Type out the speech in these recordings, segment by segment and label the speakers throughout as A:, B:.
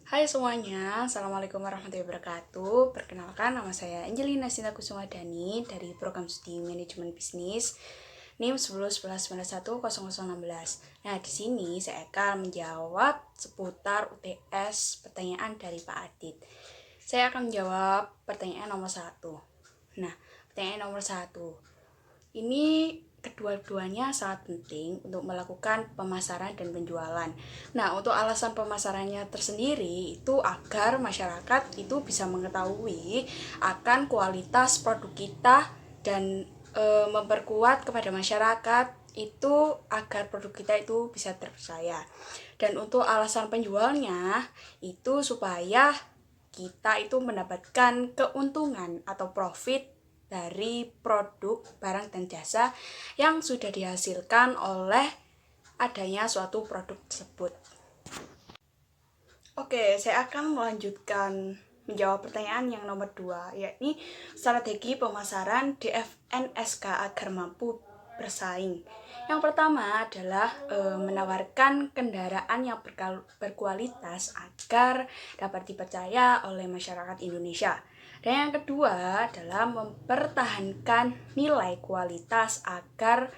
A: Hai semuanya, Assalamualaikum warahmatullahi wabarakatuh. Perkenalkan, nama saya Angelina Sinta Kusumadani dari Program Studi Manajemen Bisnis NIM 1011910016. Nah, di sini saya akan menjawab seputar UTS pertanyaan dari Pak Adit. Saya akan menjawab pertanyaan nomor 1. Nah, pertanyaan nomor 1. Ini kedua-duanya sangat penting untuk melakukan pemasaran dan penjualan. Nah, untuk alasan pemasarannya tersendiri itu agar masyarakat itu bisa mengetahui akan kualitas produk kita dan memperkuat kepada masyarakat itu agar produk kita itu bisa terpercaya. Dan untuk alasan penjualnya itu supaya kita itu mendapatkan keuntungan atau profit dari produk, barang, dan jasa yang sudah dihasilkan oleh adanya suatu produk tersebut. Oke, saya akan melanjutkan menjawab pertanyaan yang nomor 2, yakni strategi pemasaran DFNSK agar mampu bersaing. Yang pertama adalah menawarkan kendaraan yang berkualitas agar dapat dipercaya oleh masyarakat Indonesia. Dan yang kedua adalah mempertahankan nilai kualitas agar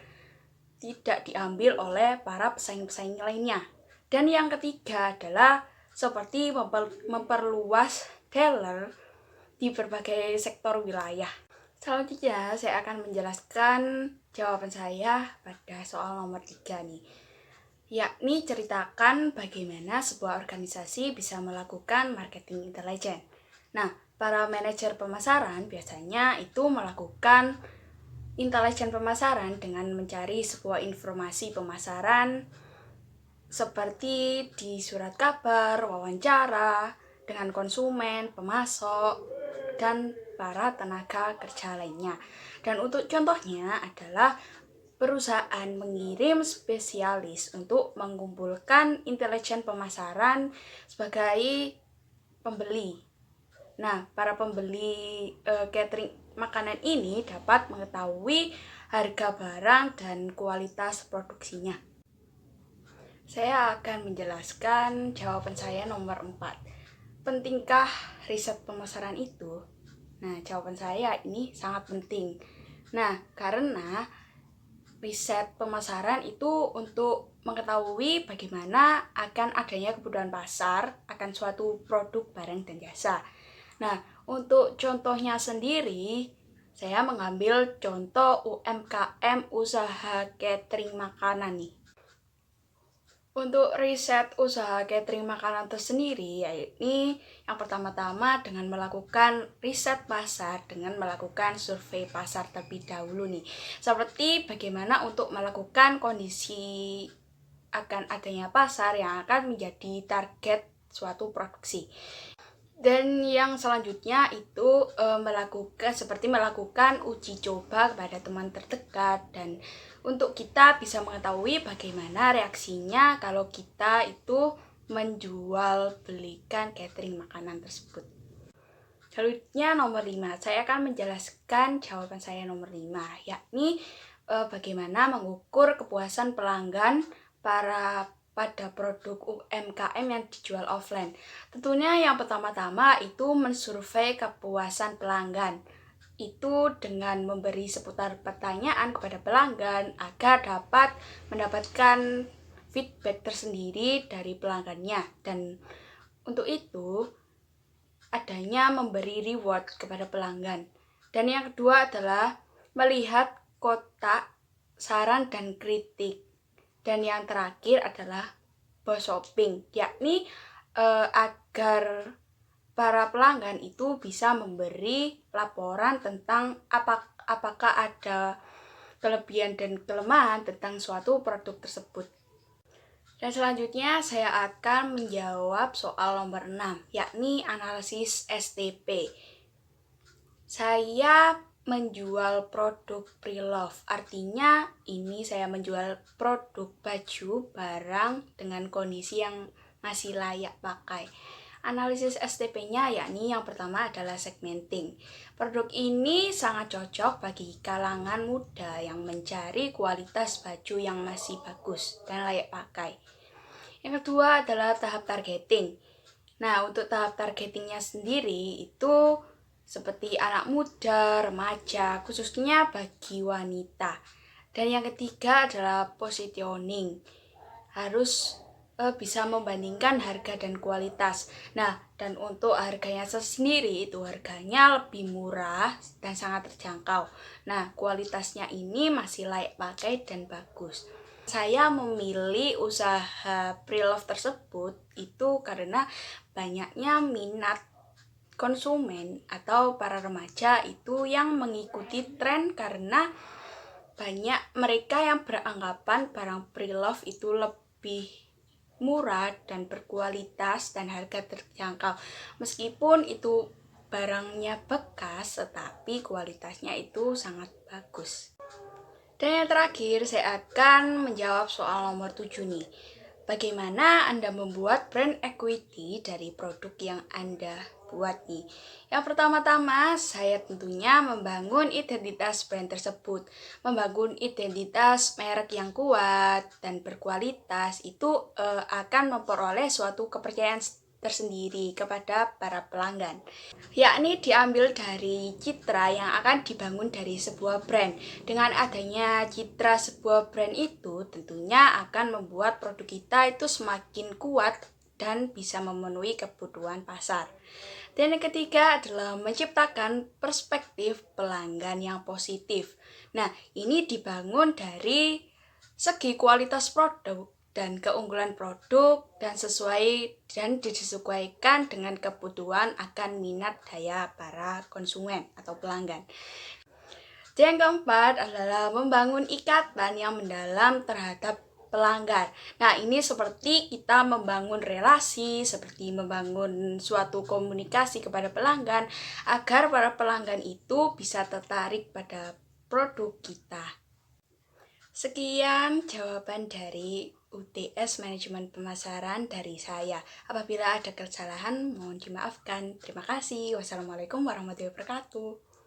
A: tidak diambil oleh para pesaing-pesaing lainnya. Dan yang ketiga adalah seperti memperluas dealer di berbagai sektor wilayah. Selanjutnya saya akan menjelaskan jawaban saya pada soal nomor 3 nih, yakni ceritakan bagaimana sebuah organisasi bisa melakukan marketing intelijen. Nah, para manajer pemasaran biasanya itu melakukan intelijen pemasaran dengan mencari sebuah informasi pemasaran seperti di surat kabar, wawancara dengan konsumen, pemasok, dan para tenaga kerja lainnya. Dan untuk contohnya adalah perusahaan mengirim spesialis untuk mengumpulkan intelijen pemasaran sebagai pembeli. Nah, para pembeli catering makanan ini dapat mengetahui harga barang dan kualitas produksinya. Saya akan menjelaskan jawaban saya nomor 4. Pentingkah riset pemasaran itu? Nah, jawaban saya ini sangat penting. Nah, karena riset pemasaran itu untuk mengetahui bagaimana akan adanya kebutuhan pasar akan suatu produk, barang, dan jasa. Nah, untuk contohnya sendiri, saya mengambil contoh UMKM usaha catering makanan nih. Untuk riset usaha catering makanan tersendiri, yakni yang pertama-tama dengan melakukan riset pasar dengan melakukan survei pasar terlebih dahulu nih. Seperti bagaimana untuk melakukan kondisi akan adanya pasar yang akan menjadi target suatu produksi. Dan yang selanjutnya itu melakukan uji coba kepada teman terdekat, dan untuk kita bisa mengetahui bagaimana reaksinya kalau kita itu menjual belikan catering makanan tersebut. Selanjutnya nomor 5, saya akan menjelaskan jawaban saya nomor 5, yakni bagaimana mengukur kepuasan pelanggan pada produk UMKM yang dijual offline. Tentunya yang pertama-tama itu mensurvei kepuasan pelanggan. Itu dengan memberi seputar pertanyaan kepada pelanggan agar dapat mendapatkan feedback tersendiri dari pelanggannya. Dan untuk itu adanya memberi reward kepada pelanggan. Dan yang kedua adalah melihat kotak saran dan kritik. Dan yang terakhir adalah box shopping, yakni agar para pelanggan itu bisa memberi laporan tentang apakah ada kelebihan dan kelemahan tentang suatu produk tersebut. Dan selanjutnya saya akan menjawab soal nomor 6, yakni analisis STP. Saya menjual produk pre-love, artinya ini saya menjual produk baju barang dengan kondisi yang masih layak pakai. Analisis STP-nya yakni yang pertama adalah segmenting. Produk ini sangat cocok bagi kalangan muda yang mencari kualitas baju yang masih bagus dan layak pakai. Yang kedua adalah tahap targeting. Nah, untuk tahap targetingnya sendiri itu seperti anak muda, remaja, khususnya bagi wanita. Dan yang ketiga adalah positioning. Harus bisa membandingkan harga dan kualitas. Nah, dan untuk harganya sendiri itu harganya lebih murah dan sangat terjangkau. Nah, kualitasnya ini masih layak pakai dan bagus. Saya memilih usaha pre-love tersebut itu karena banyaknya minat konsumen atau para remaja itu yang mengikuti tren karena banyak mereka yang beranggapan barang pre-love itu lebih murah dan berkualitas dan harga terjangkau. Meskipun itu barangnya bekas, tetapi kualitasnya itu sangat bagus. Dan yang terakhir, saya akan menjawab soal nomor 7 nih. Bagaimana Anda membuat brand equity dari produk yang Anda buat nih? Yang pertama-tama, saya tentunya membangun identitas brand tersebut. Membangun identitas merek yang kuat dan berkualitas itu akan memperoleh suatu kepercayaan tersendiri kepada para pelanggan, yakni diambil dari citra yang akan dibangun dari sebuah brand. Dengan adanya citra sebuah brand itu tentunya akan membuat produk kita itu semakin kuat dan bisa memenuhi kebutuhan pasar. Dan yang ketiga adalah menciptakan perspektif pelanggan yang positif. Nah, ini dibangun dari segi kualitas produk dan keunggulan produk dan disesuaikan dengan kebutuhan akan minat daya para konsumen atau pelanggan. Dan yang keempat adalah membangun ikatan yang mendalam terhadap pelanggan. Nah, ini seperti kita membangun relasi, seperti membangun suatu komunikasi kepada pelanggan agar para pelanggan itu bisa tertarik pada produk kita. Sekian jawaban dari UTS Manajemen Pemasaran dari saya. Apabila ada kesalahan, mohon dimaafkan. Terima kasih. Wassalamualaikum warahmatullahi wabarakatuh.